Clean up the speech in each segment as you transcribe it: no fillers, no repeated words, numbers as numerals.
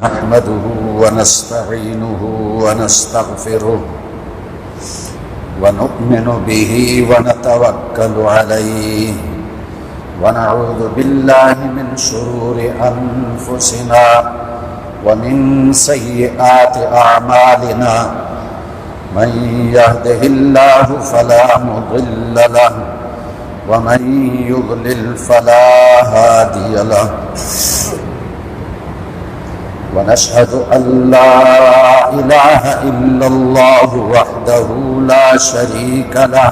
نحمده ونستعينه ونستغفره ونؤمن به ونتوكل عليه ونعوذ بالله من شرور أنفسنا ومن سيئات أعمالنا من يهده الله فلا مضل له ومن يضلل فلا هادي له ونشهد أن لا إله إلا الله وحده لا شريك له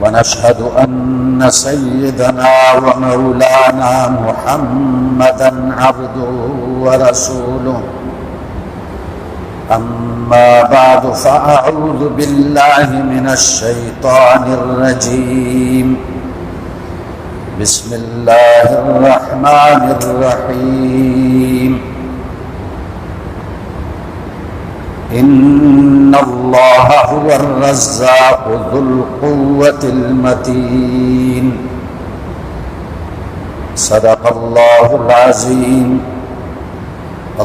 ونشهد أن سيدنا ومولانا محمدا عبده ورسوله أما بعد فأعوذ بالله من الشيطان الرجيم بسم الله الرحمن الرحيم إن الله هو الرزاق ذو القوة المتين صدق الله العظيم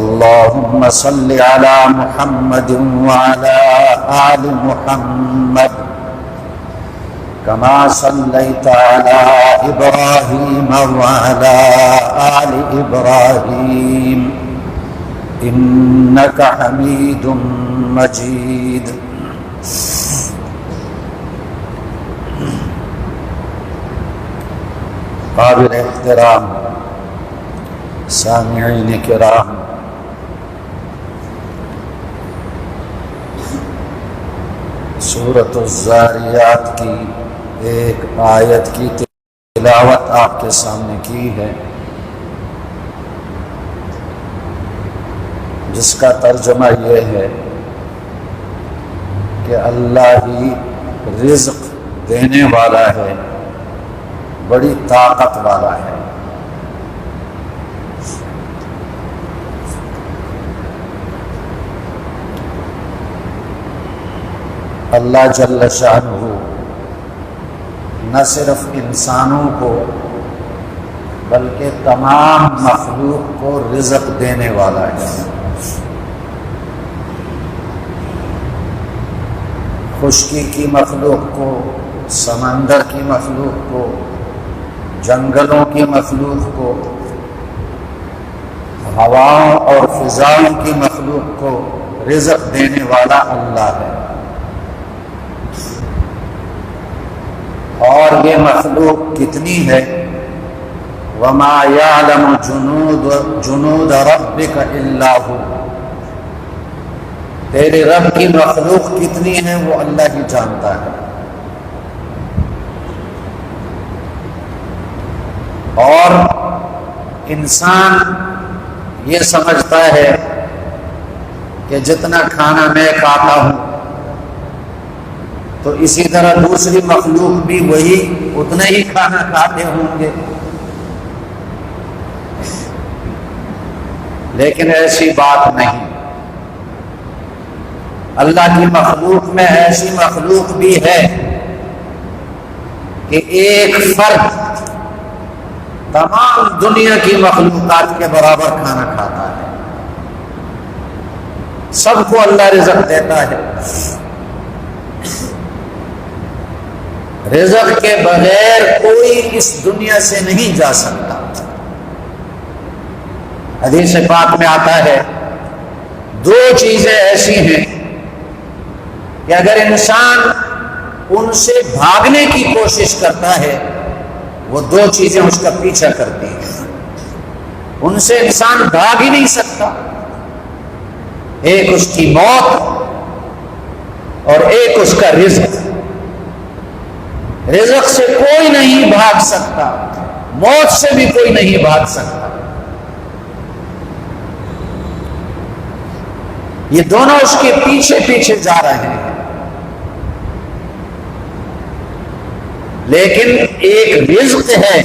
اللهم صل على محمد وعلى آل محمد كما صليت على إبراهيم وعلى آل إبراهيم إنك حميد مجيد قابل احترام سامعین کرام، سورۃ الذاریات کی ایک آیت کی تلاوت آپ کے سامنے کی ہے، جس کا ترجمہ یہ ہے کہ اللہ ہی رزق دینے والا ہے، بڑی طاقت والا ہے۔ اللہ جل شانہ نہ صرف انسانوں کو بلکہ تمام مخلوق کو رزق دینے والا ہے۔ خشکی کی مخلوق کو، سمندر کی مخلوق کو، جنگلوں کی مخلوق کو، ہواؤں اور فضاؤں کی مخلوق کو رزق دینے والا اللہ ہے۔ اور یہ مخلوق کتنی ہے؟ وَمَا يَعْلَمُ جُنُودَ رَبِّكَ إِلَّا هُوَ، تیرے رب کی مخلوق کتنی ہے وہ اللہ ہی جانتا ہے۔ اور انسان یہ سمجھتا ہے کہ جتنا کھانا میں کھاتا ہوں تو اسی طرح دوسری مخلوق بھی وہی اتنا ہی کھانا کھاتے ہوں گے، لیکن ایسی بات نہیں۔ اللہ کی مخلوق میں ایسی مخلوق بھی ہے کہ ایک فرد تمام دنیا کی مخلوقات کے برابر کھانا کھاتا ہے، سب کو اللہ رزق دیتا ہے۔ رزق کے بغیر کوئی اس دنیا سے نہیں جا سکتا۔ حدیث پاک میں آتا ہے دو چیزیں ایسی ہیں کہ اگر انسان ان سے بھاگنے کی کوشش کرتا ہے وہ دو چیزیں اس کا پیچھا کرتی ہیں، ان سے انسان بھاگ ہی نہیں سکتا، ایک اس کی موت اور ایک اس کا رزق۔ رزق سے کوئی نہیں بھاگ سکتا، موت سے بھی کوئی نہیں بھاگ سکتا۔ یہ دونوں اس کے پیچھے پیچھے جا رہے ہیں، لیکن ایک رزق ہے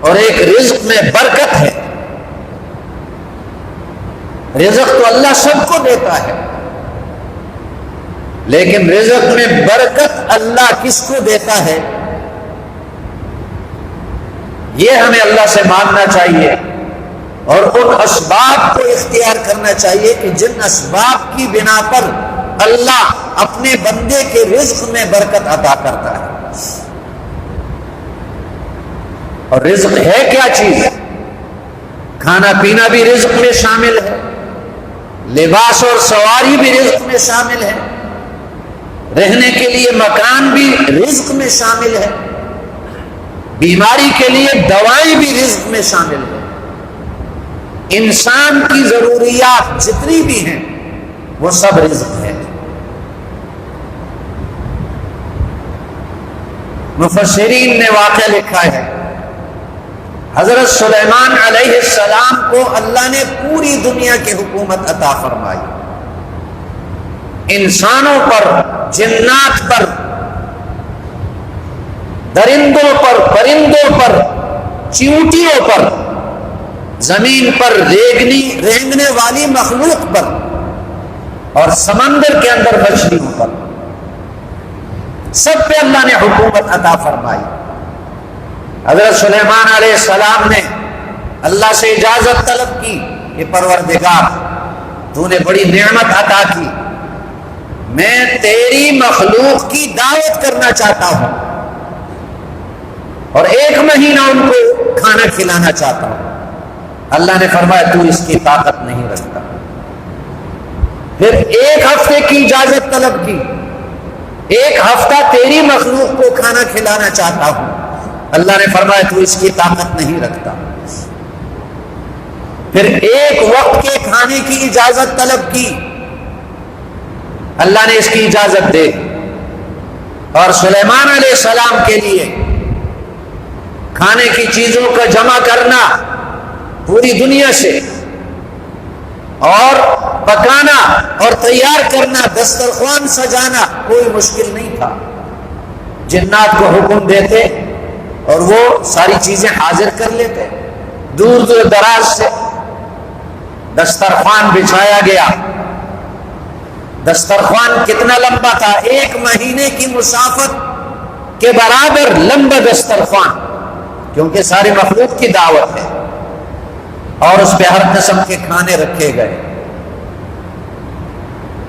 اور ایک رزق میں برکت ہے۔ رزق تو اللہ سب کو دیتا ہے، لیکن رزق میں برکت اللہ کس کو دیتا ہے یہ ہمیں اللہ سے مانگنا چاہیے اور ان اسباب کو اختیار کرنا چاہیے کہ جن اسباب کی بنا پر اللہ اپنے بندے کے رزق میں برکت عطا کرتا ہے. اور رزق ہے کیا چیز؟ کھانا پینا بھی رزق میں شامل ہے، لباس اور سواری بھی رزق میں شامل ہے، رہنے کے لیے مکان بھی رزق میں شامل ہے، بیماری کے لیے دوائیں بھی رزق میں شامل ہے. انسان کی ضروریات جتنی بھی ہیں وہ سب رزق ہے. مفسرین نے واقعہ لکھا ہے، حضرت سلیمان علیہ السلام کو اللہ نے پوری دنیا کی حکومت عطا فرمائی. انسانوں پر، جنات پر، درندوں پر، پرندوں پر، چیونٹیوں پر، زمین پر رینگنے والی مخلوق پر، اور سمندر کے اندر مچھلیوں پر، سب پہ اللہ نے حکومت عطا فرمائی. حضرت سلیمان علیہ السلام نے اللہ سے اجازت طلب کی کہ پروردگار تو نے بڑی نعمت عطا کی، میں تیری مخلوق کی دعوت کرنا چاہتا ہوں اور 1 مہینہ ان کو کھانا کھلانا چاہتا ہوں. اللہ نے فرمایا تو اس کی طاقت نہیں رکھتا. پھر 1 ہفتے کی اجازت طلب کی، 1 ہفتہ تیری مخلوق کو کھانا کھلانا چاہتا ہوں. اللہ نے فرمایا تو اس کی طاقت نہیں رکھتا. پھر 1 وقت کے کھانے کی اجازت طلب کی، اللہ نے اس کی اجازت دے. اور سلیمان علیہ السلام کے لیے کھانے کی چیزوں کا جمع کرنا پوری دنیا سے، اور پکانا اور تیار کرنا، دسترخوان سجانا کوئی مشکل نہیں تھا. جنات کو حکم دیتے اور وہ ساری چیزیں حاضر کر لیتے. دور دور دراز سے دسترخوان بچھایا گیا. دسترخوان کتنا لمبا تھا؟ 1 مہینے کی مسافت کے برابر لمبا دسترخوان، کیونکہ ساری مخلوق کی دعوت ہے، اور اس پہ ہر قسم کے کھانے رکھے گئے.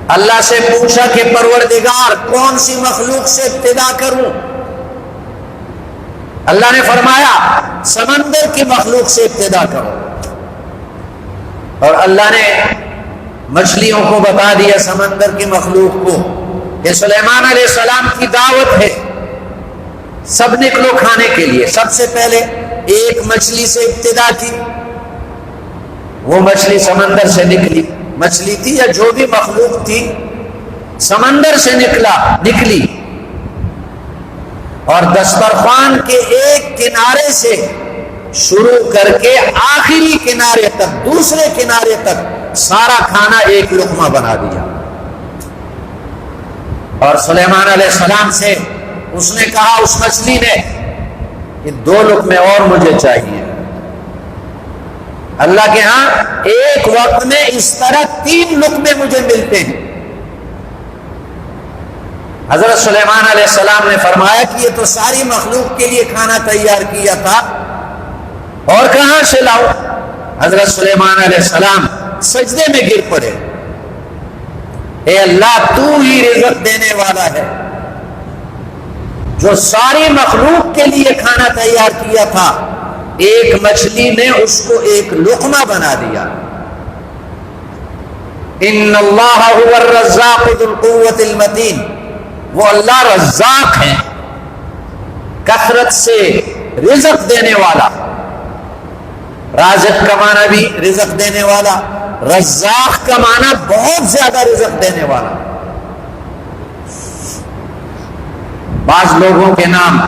اللہ سے پوچھا کہ پروردگار کون سی مخلوق سے ابتدا کروں؟ اللہ نے فرمایا سمندر کی مخلوق سے ابتدا کرو. اور اللہ نے مچھلیوں کو بتا دیا، سمندر کی مخلوق کو، کہ سلیمان علیہ السلام کی دعوت ہے، سب نکلو کھانے کے لیے. سب سے پہلے 1 مچھلی سے ابتدا کی، وہ مچھلی سمندر سے نکلی. مچھلی تھی یا جو بھی مخلوق تھی سمندر سے نکلی، اور دسترخوان کے ایک کنارے سے شروع کر کے آخری کنارے تک، دوسرے کنارے تک سارا کھانا ایک لقمہ بنا دیا. اور سلیمان علیہ السلام سے اس نے کہا، اس مچھلی نے، کہ 2 لقمے اور مجھے چاہیے. اللہ کے ہاں ایک وقت میں اس طرح 3 لقمے مجھے ملتے ہیں. حضرت سلیمان علیہ السلام نے فرمایا کہ یہ تو ساری مخلوق کے لیے کھانا تیار کیا تھا، اور کہاں سے لاؤ؟ حضرت سلیمان علیہ السلام سجدے میں گر پڑے. اے اللہ، تو ہی رزق دینے والا ہے، جو ساری مخلوق کے لیے کھانا تیار کیا تھا، ایک مچھلی نے اس کو ایک لقمہ بنا دیا. ان اللہ هو الرزاق ذو القوة المتین، وہ اللہ رزاق ہے، کثرت سے رزق دینے والا. رازق کا معنی بھی رزق دینے والا، رزاق کا معنی بہت زیادہ رزق دینے والا. بعض لوگوں کے نام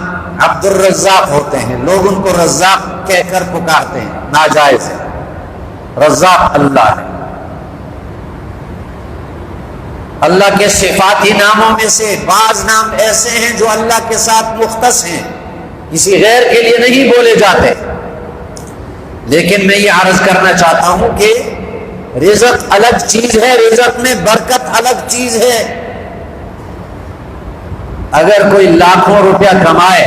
عبد الرزاق ہوتے ہیں، لوگ ان کو رزاق کہہ کر پکارتے ہیں، ناجائز ہے. رزاق اللہ ہے. اللہ کے صفاتی ناموں میں سے بعض نام ایسے ہیں جو اللہ کے ساتھ مختص ہیں، کسی غیر کے لیے نہیں بولے جاتے. لیکن میں یہ عرض کرنا چاہتا ہوں کہ رزق الگ چیز ہے، رزق میں برکت الگ چیز ہے. اگر کوئی لاکھوں روپیہ کمائے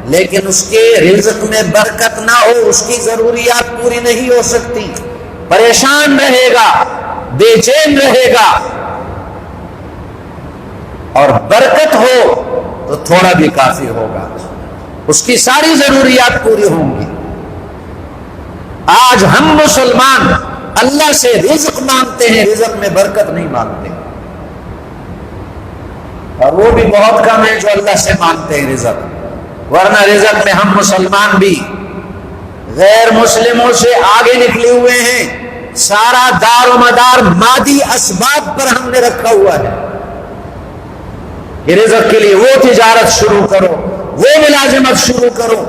لیکن اس کے رزق میں برکت نہ ہو، اس کی ضروریات پوری نہیں ہو سکتی، پریشان رہے گا، بے چین رہے گا۔ اور برکت ہو تو تھوڑا بھی کافی ہوگا، اس کی ساری ضروریات پوری ہوں گی۔ آج ہم مسلمان اللہ سے رزق مانگتے ہیں، رزق میں برکت نہیں مانگتے، اور وہ بھی بہت کم ہے جو اللہ سے مانگتے ہیں رزق، ورنہ رزق میں ہم مسلمان بھی غیر مسلموں سے آگے نکلے ہوئے ہیں۔ سارا دار و مدار مادی اسباب پر ہم نے رکھا ہوا ہے کہ رزق کے لیے وہ تجارت شروع کرو، وہ ملازمت شروع کرو،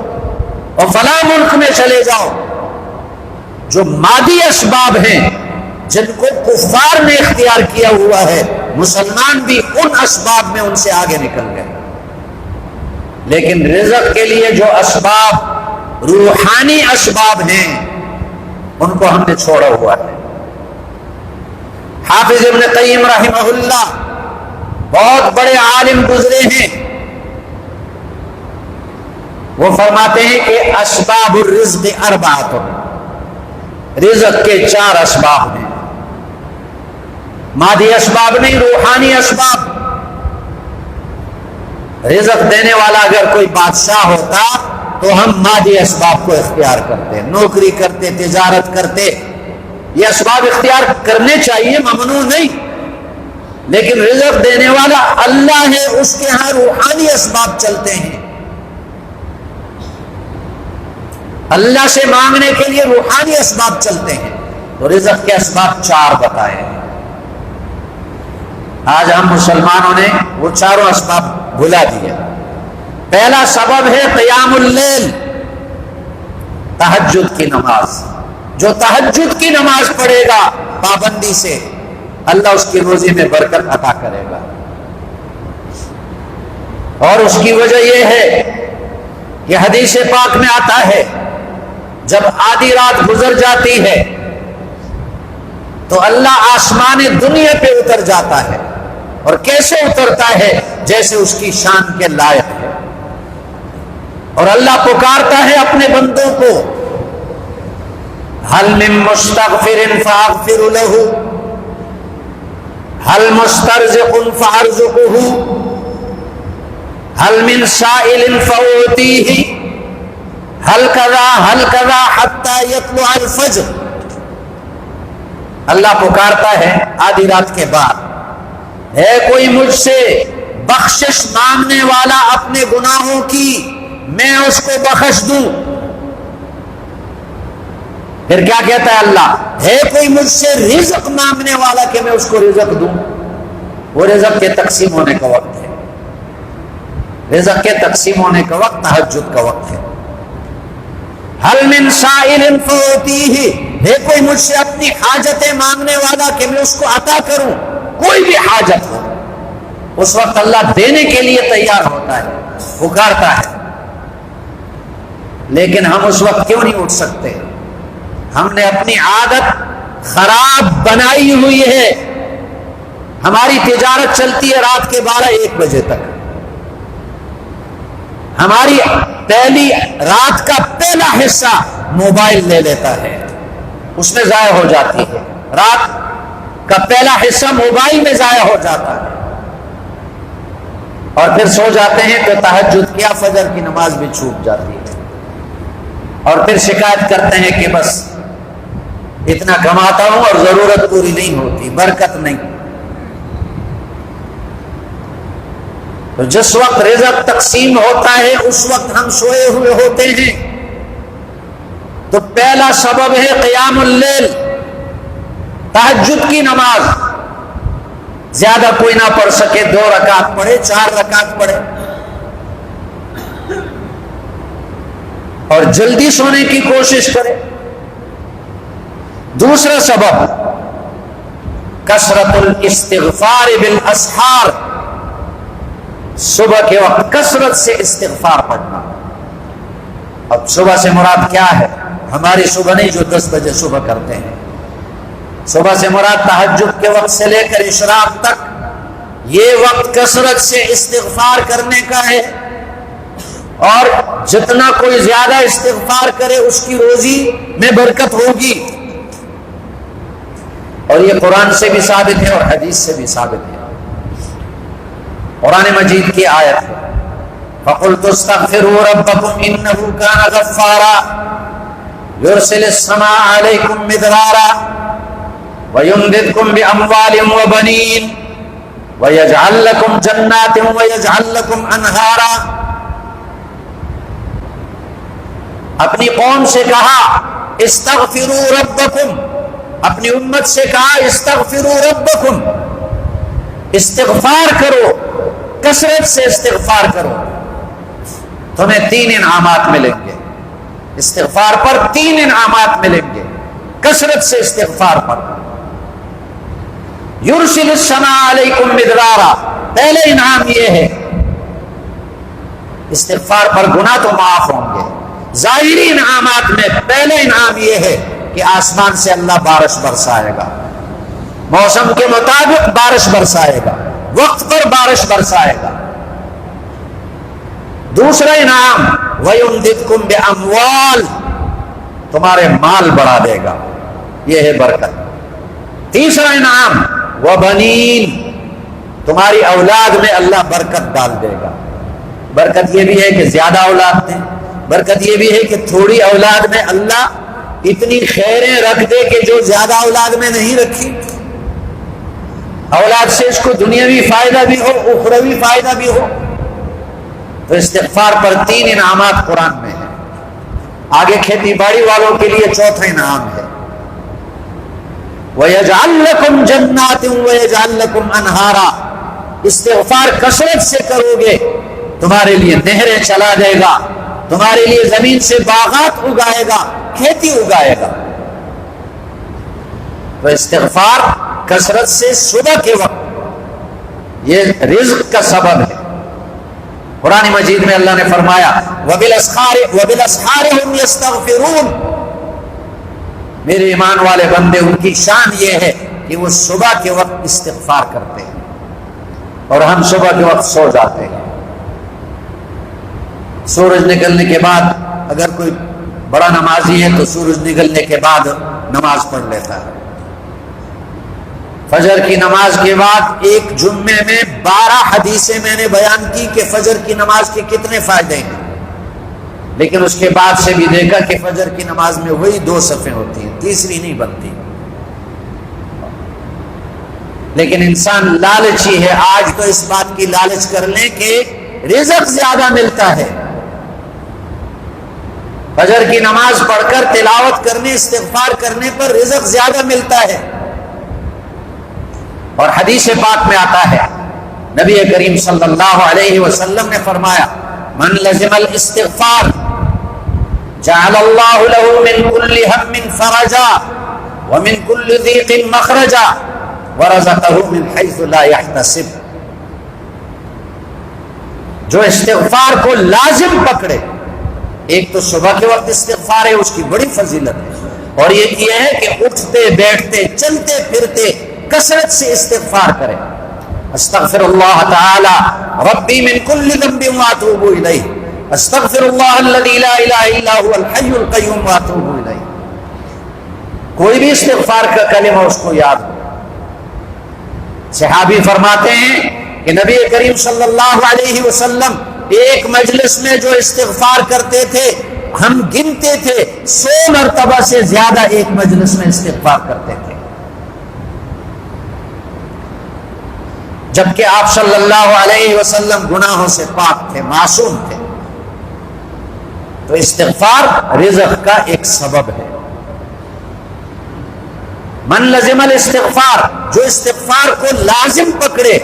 اور فلاں ملک میں چلے جاؤ۔ جو مادی اسباب ہیں جن کو کفار نے اختیار کیا ہوا ہے، مسلمان بھی ان اسباب میں ان سے آگے نکل گئے، لیکن رزق کے لیے جو اسباب روحانی اسباب ہیں ان کو ہم نے چھوڑا ہوا ہے۔ حافظ ابن قیم رحمہ اللہ بہت بڑے عالم گزرے ہیں، وہ فرماتے ہیں کہ اسباب الرزق اربعۃ، رزق کے 4 اسباب ہیں، مادی اسباب نہیں، روحانی اسباب۔ رزق دینے والا اگر کوئی بادشاہ ہوتا تو ہم مادی اسباب کو اختیار کرتے، نوکری کرتے، تجارت کرتے، یہ اسباب اختیار کرنے چاہیے، ممنوع نہیں، لیکن رزق دینے والا اللہ ہے، اس کے ہاں روحانی اسباب چلتے ہیں۔ اللہ سے مانگنے کے لیے روحانی اسباب چلتے ہیں، تو رزق کے اسباب 4 بتائے ہیں۔ آج ہم مسلمانوں نے وہ 4 اسباب بھلا دیا۔ پہلا سبب ہے قیام اللیل، تہجد کی نماز۔ جو تہجد کی نماز پڑھے گا پابندی سے، اللہ اس کی روزی میں برکت عطا کرے گا، اور اس کی وجہ یہ ہے کہ حدیث پاک میں آتا ہے جب آدھی رات گزر جاتی ہے تو اللہ آسمان دنیا پہ اتر جاتا ہے، اور کیسے اترتا ہے؟ جیسے اس کی شان کے لائق ہے، اور اللہ پکارتا ہے اپنے بندوں کو، هل من مستغفر فاغفر له هل مسترزق فارزقه هل من سائل فاعطيه هل كذا حتى يطلع الفجر۔ اللہ پکارتا ہے آدھی رات کے بعد، ہے کوئی مجھ سے بخشش مانگنے والا اپنے گناہوں کی، میں اس کو بخش دوں۔ پھر کیا کہتا ہے اللہ؟ ہے کوئی مجھ سے رزق مانگنے والا کہ میں اس کو رزق دوں۔ وہ رزق کے تقسیم ہونے کا وقت ہے، رزق کے تقسیم ہونے کا وقت تہجد کا وقت ہے۔ هل من سائل فاعطيه، ہے کوئی مجھ سے اپنی حاجتیں مانگنے والا کہ میں اس کو عطا کروں، کوئی بھی حاجت ہو، اس وقت اللہ دینے کے لیے تیار ہوتا ہے، پکارتا ہے۔ لیکن ہم اس وقت کیوں نہیں اٹھ سکتے؟ ہم نے اپنی عادت خراب بنائی ہوئی ہے، ہماری تجارت چلتی ہے رات کے 12-1 بجے تک، ہماری پہلی رات کا پہلا حصہ موبائل لے لیتا ہے، اس میں ضائع ہو جاتی ہے، رات کا پہلا حصہ موبائل میں ضائع ہو جاتا ہے، اور پھر سو جاتے ہیں تو تہجد کیا فجر کی نماز بھی چھوٹ جاتی ہے، اور پھر شکایت کرتے ہیں کہ بس اتنا کماتا ہوں اور ضرورت پوری نہیں ہوتی، برکت نہیں۔ تو جس وقت رزق تقسیم ہوتا ہے اس وقت ہم سوئے ہوئے ہوتے ہیں۔ تو پہلا سبب ہے قیام اللیل، تہجد کی نماز۔ زیادہ کوئی نہ پڑھ سکے 2 رکعت پڑھے، 4 رکعت پڑھے، اور جلدی سونے کی کوشش کرے۔ دوسرا سبب کثرت الاستغفار بالاسحار، صبح کے وقت کثرت سے استغفار پڑھنا۔ اب صبح سے مراد کیا ہے؟ ہماری صبح نہیں جو 10 بجے صبح کرتے ہیں، صبح سے مراد تہجد کے وقت سے لے کر اشراق تک، یہ وقت کثرت سے استغفار کرنے کا ہے، اور جتنا کوئی زیادہ استغفار کرے اس کی روزی میں برکت ہوگی. اور یہ قرآن سے بھی ثابت ہے اور حدیث سے بھی ثابت ہے. قرآن مجید کی آیت ہے فَقُلْتُ اسْتَغْفِرُوا رَبَّكُمْ إِنَّهُ كَانَ غَفَّارًا يُرْسِلِ السَّمَاءَ عَلَيْكُمْ مِدْرَارًا وَيُمْدِدْكُمْ بِأَمْوَالٍ وَبَنِينَ وَيَجْعَلْ لَكُمْ جَنَّاتٍ وَيَجْعَلْ لَكُمْ أَنْهَارًا. اپنی قوم سے کہا استغفروا ربکم، اپنی امت سے کہا استغفروا ربکم، استغفار کرو، کثرت سے استغفار کرو، تمہیں 3 انعامات ملیں گے. استغفار پر 3 انعامات ملیں گے، کثرت سے استغفار پر. یرسل السماء علیکم مدرارا، پہلے انعام یہ ہے استغفار پر گناہ تو معاف ہوں گے. ظاہری انعامات میں پہلا انعام یہ ہے کہ آسمان سے اللہ بارش برسائے گا، موسم کے مطابق بارش برسائے گا، وقت پر بارش برسائے گا. دوسرا انعام وَيُمْدِدْكُمْ بِأَمْوَالٍ، تمہارے مال بڑھا دے گا، یہ ہے برکت. تیسرا انعام وَبَنِينَ، تمہاری اولاد میں اللہ برکت ڈال دے گا. برکت یہ بھی ہے کہ زیادہ اولاد دیں، برکت یہ بھی ہے کہ تھوڑی اولاد میں اللہ اتنی خیریں رکھ دے کہ جو زیادہ اولاد میں نہیں رکھی. اولاد سے اس کو دنیاوی فائدہ بھی ہو، اخروی فائدہ بھی ہو. تو استغفار پر 3 انعامات قرآن میں ہیں. آگے کھیتی باڑی والوں کے لیے چوتھا انعام ہے وَيَجْعَلْ لَكُمْ جَنَّاتٍ وَيَجْعَلْ لَكُمْ أَنْهَارًا. استغفار کثرت سے کرو گے تمہارے لیے نہریں چلا دے گا، تمہارے لیے زمین سے باغات اگائے گا، کھیتی اگائے گا. تو استغفار کثرت سے صبح کے وقت یہ رزق کا سبب ہے. قرآن مجید میں اللہ نے فرمایا وَبِالْأَسْحَارِ هُمْ يَسْتَغْفِرُونَ، میرے ایمان والے بندے ان کی شان یہ ہے کہ وہ صبح کے وقت استغفار کرتے ہیں اور ہم صبح کے وقت سو جاتے ہیں. سورج نکلنے کے بعد اگر کوئی بڑا نمازی ہے تو سورج نکلنے کے بعد نماز پڑھ لیتا ہے. فجر کی نماز کے بعد ایک جمعے میں 12 حدیثیں میں نے بیان کی کہ فجر کی نماز کے کتنے فائدے ہیں، لیکن اس کے بعد سے بھی دیکھا کہ فجر کی نماز میں وہی 2 صفیں ہوتی ہیں، تیسری نہیں بنتی. لیکن انسان لالچی ہے. آج تو اس بات کی لالچ کر لیں کہ رزق زیادہ ملتا ہے. فجر کی نماز پڑھ کر تلاوت کرنے، استغفار کرنے پر رزق زیادہ ملتا ہے. اور حدیث پاک میں آتا ہے نبی کریم صلی اللہ علیہ وسلم نے فرمایا من لزم الاستغفار جعل اللہ له من كل هم فرجا ومن كل ضيق مخرجا ورزقه من حيث لا يحتسب. جو استغفار کو لازم پکڑے، ایک تو صبح کے وقت استغفار ہے، اس کی بڑی فضیلت ہے، اور یہ ہے کہ اٹھتے بیٹھتے چلتے پھرتے کثرت سے استغفار کرے. استغفر اللہ تعالی ربی من کل ذنب واتوب الیہ، استغفر اللہ الذی لا الہ الا هو الحی القیوم واتوب الیہ. کوئی بھی استغفار کا کلمہ اس کو یاد ہو. صحابی فرماتے ہیں کہ نبی کریم صلی اللہ علیہ وسلم ایک مجلس میں جو استغفار کرتے تھے ہم گنتے تھے 100 مرتبہ سے زیادہ ایک مجلس میں استغفار کرتے تھے. جبکہ آپ صلی اللہ علیہ وسلم گناہوں سے پاک تھے، معصوم تھے. تو استغفار رزق کا ایک سبب ہے. من لزم الاستغفار، جو استغفار کو لازم پکڑے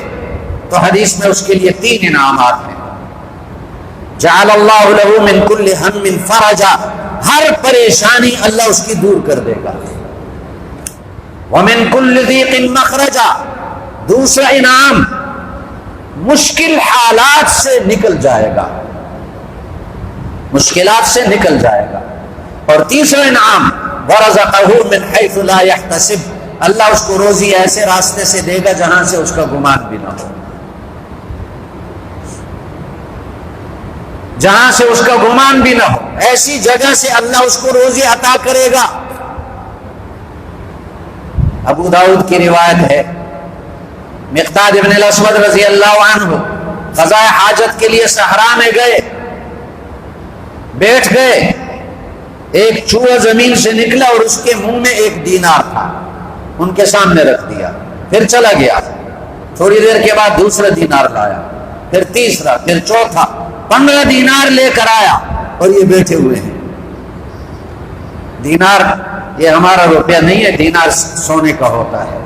تو حدیث میں اس کے لیے 3 انعامات ہیں. جعل اللہ له من كل هم فرجا، ہر پریشانی اللہ اس کی دور کر دے گا. ومن كل ضيق مخرجا، دوسرا انعام مشکل حالات سے نکل جائے گا، مشکلات سے نکل جائے گا. اور تیسرا انعام ورزقه من حيث لا يحتسب، اللہ اس کو روزی ایسے راستے سے دے گا جہاں سے اس کا گمان بھی نہ ہو. جہاں سے اس کا گمان بھی نہ ہو، ایسی جگہ سے اللہ اس کو روزی عطا کرے گا۔ ابو داؤد کی روایت ہے، مقداد ابن الاسود رضی اللہ عنہ قضاء حاجت کے لیے صحرا میں گئے، بیٹھ گئے، ایک چوہا زمین سے نکلا اور اس کے منہ میں ایک دینار تھا، ان کے سامنے رکھ دیا، پھر چلا گیا۔ تھوڑی دیر کے بعد دوسرا دینار لایا، پھر تیسرا، پھر چوتھا، 15 دینار لے کر آیا اور یہ بیٹھے ہوئے ہیں۔ دینار یہ ہمارا روپیہ نہیں ہے، دینار سونے کا ہوتا ہے۔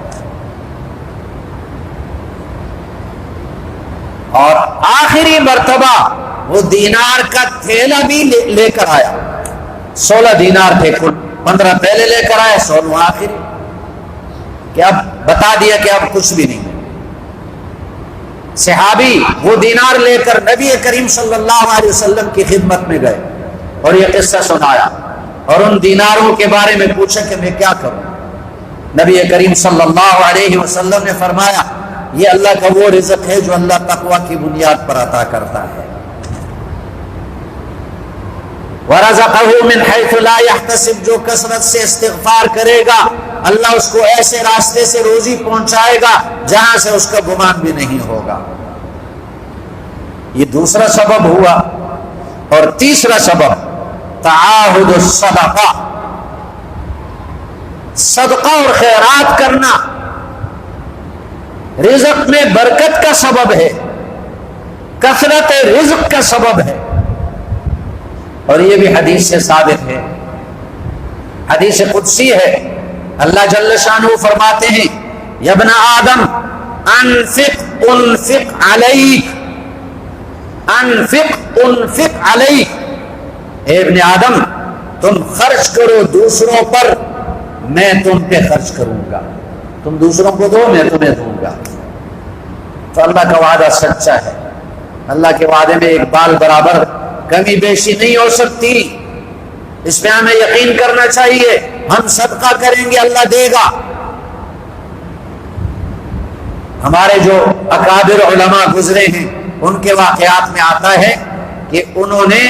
اور آخری مرتبہ وہ دینار کا تھیلا بھی لے کر آیا، 16 دینار تھے کل، 15 پہلے لے کر آیا، 16 آخری، کہ اب بتا دیا کہ اب کچھ بھی نہیں۔ صحابی وہ دینار لے کر نبی کریم صلی اللہ علیہ وسلم کی خدمت میں گئے اور یہ قصہ سنایا اور ان دیناروں کے بارے میں پوچھا کہ میں کیا کروں۔ نبی کریم صلی اللہ علیہ وسلم نے فرمایا یہ اللہ کا وہ رزق ہے جو اللہ تقوی کی بنیاد پر عطا کرتا ہے۔ وَرَزَقَهُ مِنْ حَيْثُ لَا يَحْتَسِبُ، جو کثرت سے استغفار کرے گا اللہ اس کو ایسے راستے سے روزی پہنچائے گا جہاں سے اس کا گمان بھی نہیں ہوگا۔ یہ دوسرا سبب ہوا۔ اور تیسرا سبب تعاہد الصدقہ، صدقہ اور خیرات کرنا رزق میں برکت کا سبب ہے، کثرت رزق کا سبب ہے۔ اور یہ بھی حدیث سے ثابت ہے، حدیث قدسی ہے، اللہ جل شانہ فرماتے ہیں یا ابن آدم انفق انفق علیک، انفق انفق علیک، اے ابن آدم تم خرچ کرو دوسروں پر، میں تم پہ خرچ کروں گا، تم دوسروں کو دو میں تمہیں دوں گا۔ تو اللہ کا وعدہ سچا ہے، اللہ کے وعدے میں ایک بال برابر کمی بیشی نہیں ہو سکتی، اس پہ ہمیں یقین کرنا چاہیے۔ ہم صدقہ کریں گے اللہ دے گا۔ ہمارے جو اکابر علماء گزرے ہیں ان کے واقعات میں آتا ہے کہ انہوں نے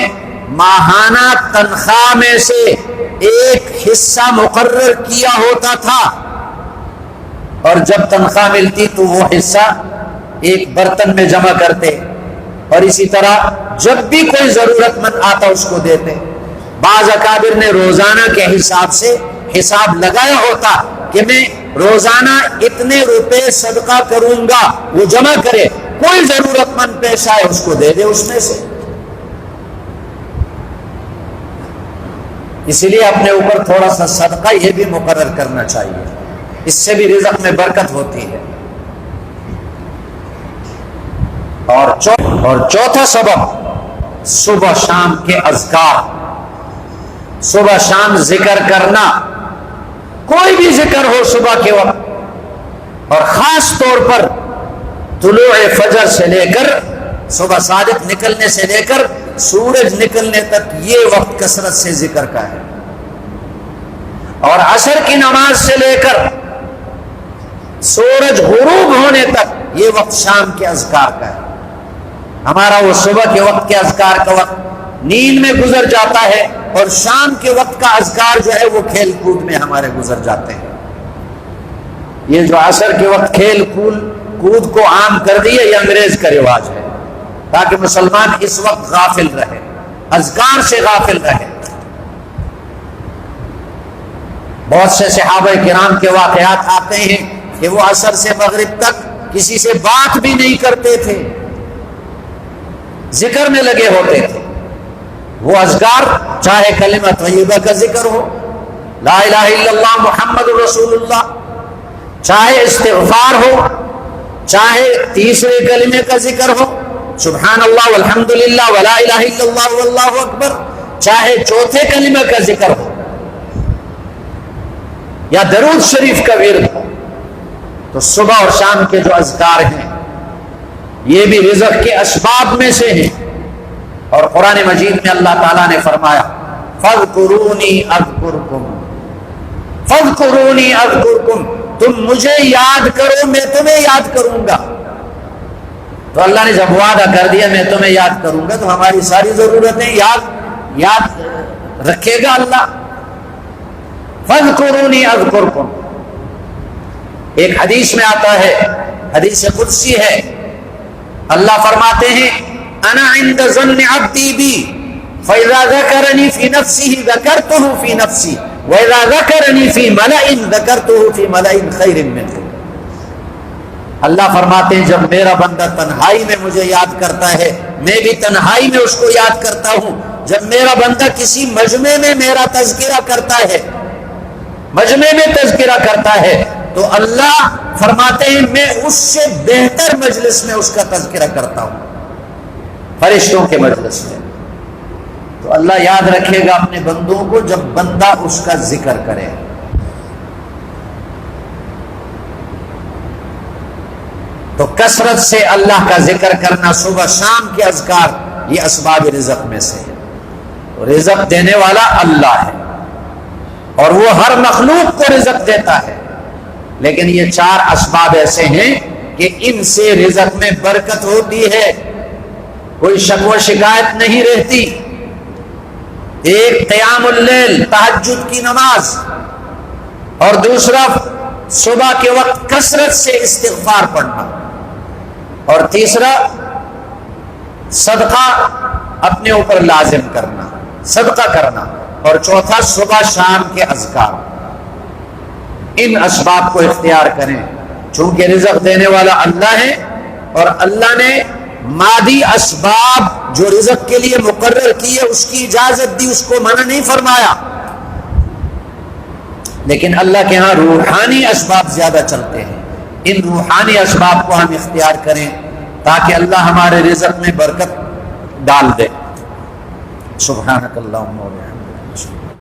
ماہانہ تنخواہ میں سے ایک حصہ مقرر کیا ہوتا تھا، اور جب تنخواہ ملتی تو وہ حصہ ایک برتن میں جمع کرتے، اور اسی طرح جب بھی کوئی ضرورت مند آتا اس کو دیتے۔ بعض اکابر نے روزانہ کے حساب سے حساب لگایا ہوتا کہ میں روزانہ اتنے روپے صدقہ کروں گا، وہ جمع کرے، کوئی ضرورت مند پیش آئے اس کو دے دے اس میں سے۔ اسی لیے اپنے اوپر تھوڑا سا صدقہ یہ بھی مقرر کرنا چاہیے، اس سے بھی رزق میں برکت ہوتی ہے۔ اور چوتھا سبب صبح شام کے اذکار، صبح شام ذکر کرنا، کوئی بھی ذکر ہو صبح کے وقت، اور خاص طور پر طلوع فجر سے لے کر صبح صادق نکلنے سے لے کر سورج نکلنے تک یہ وقت کثرت سے ذکر کا ہے، اور عصر کی نماز سے لے کر سورج غروب ہونے تک یہ وقت شام کے اذکار کا ہے۔ ہمارا وہ صبح کے وقت کے اذکار کا وقت نیند میں گزر جاتا ہے، اور شام کے وقت کا اذکار جو ہے وہ کھیل کود میں ہمارے گزر جاتے ہیں۔ یہ جو عصر کے وقت کھیل کود کو عام کر دیا یہ انگریز کا رواج ہے، تاکہ مسلمان اس وقت غافل رہے، اذکار سے غافل رہے۔ بہت سے صحابہ کرام کے واقعات آتے ہیں کہ وہ عصر سے مغرب تک کسی سے بات بھی نہیں کرتے تھے، ذکر میں لگے ہوتے تھے۔ وہ اذکار چاہے کلمہ طیبہ کا ذکر ہو، لا الہ الا اللہ محمد رسول اللہ، چاہے استغفار ہو، چاہے تیسرے کلمے کا ذکر ہو سبحان اللہ والحمد للہ ولا الہ الا اللہ واللہ اکبر، چاہے چوتھے کلمہ کا ذکر ہو یا درود شریف کا ورد ہو، تو صبح اور شام کے جو اذکار ہیں یہ بھی رزق کے اسباب میں سے ہیں۔ اور قرآن مجید میں اللہ تعالیٰ نے فرمایا فَاذْكُرُونِي أَذْكُرْكُمْ فَاذْكُرُونِي أَذْكُرْكُمْ، تم مجھے یاد کرو میں تمہیں یاد کروں گا۔ تو اللہ نے جب وعدہ کر دیا میں تمہیں یاد کروں گا تو ہماری ساری ضرورتیں یاد رکھے گا اللہ. فاذکرونی اذکرکم. ایک حدیث میں آتا ہے، حدیث قدسی ہے، اللہ فرماتے ہیں انا عند ظن عبدی بی فاذا ذکرنی فی نفسہ ذکرتہ فی نفسی واذا ذکرنی فی ملأ ذکرتہ فی ملأ خیر منہ. اللہ فرماتے ہیں جب میرا بندہ تنہائی میں مجھے یاد کرتا ہے میں بھی تنہائی میں اس کو یاد کرتا ہوں. جب میرا بندہ کسی مجمع میں میرا تذکرہ کرتا ہے، مجمع میں تذکرہ کرتا ہے، تو اللہ فرماتے ہیں میں اس سے بہتر مجلس میں اس کا تذکرہ کرتا ہوں، فرشتوں کے مجلس میں. تو اللہ یاد رکھے گا اپنے بندوں کو جب بندہ اس کا ذکر کرے. تو کثرت سے اللہ کا ذکر کرنا، صبح شام کے اذکار، یہ اسباب رزق میں سے ہے. رزق دینے والا اللہ ہے اور وہ ہر مخلوق کو رزق دیتا ہے، لیکن یہ 4 اسباب ایسے ہیں کہ ان سے رزق میں برکت ہوتی ہے، کوئی شک و شکایت نہیں رہتی. ایک قیام اللیل، تہجد کی نماز، اور دوسرا صبح کے وقت کثرت سے استغفار پڑھنا، اور تیسرا صدقہ اپنے اوپر لازم کرنا، صدقہ کرنا، اور چوتھا صبح شام کے اذکار. ان اسباب کو اختیار کریں چونکہ رزق دینے والا اللہ ہے، اور اللہ نے مادی اسباب جو رزق کے لیے مقرر کیے اس کی اجازت دی، اس کو منع نہیں فرمایا. لیکن اللہ کے ہاں روحانی اسباب زیادہ چلتے ہیں. ان روحانی اسباب کو ہم اختیار کریں تاکہ اللہ ہمارے رزق میں برکت ڈال دے. سبحانک اللہم و بحمدک.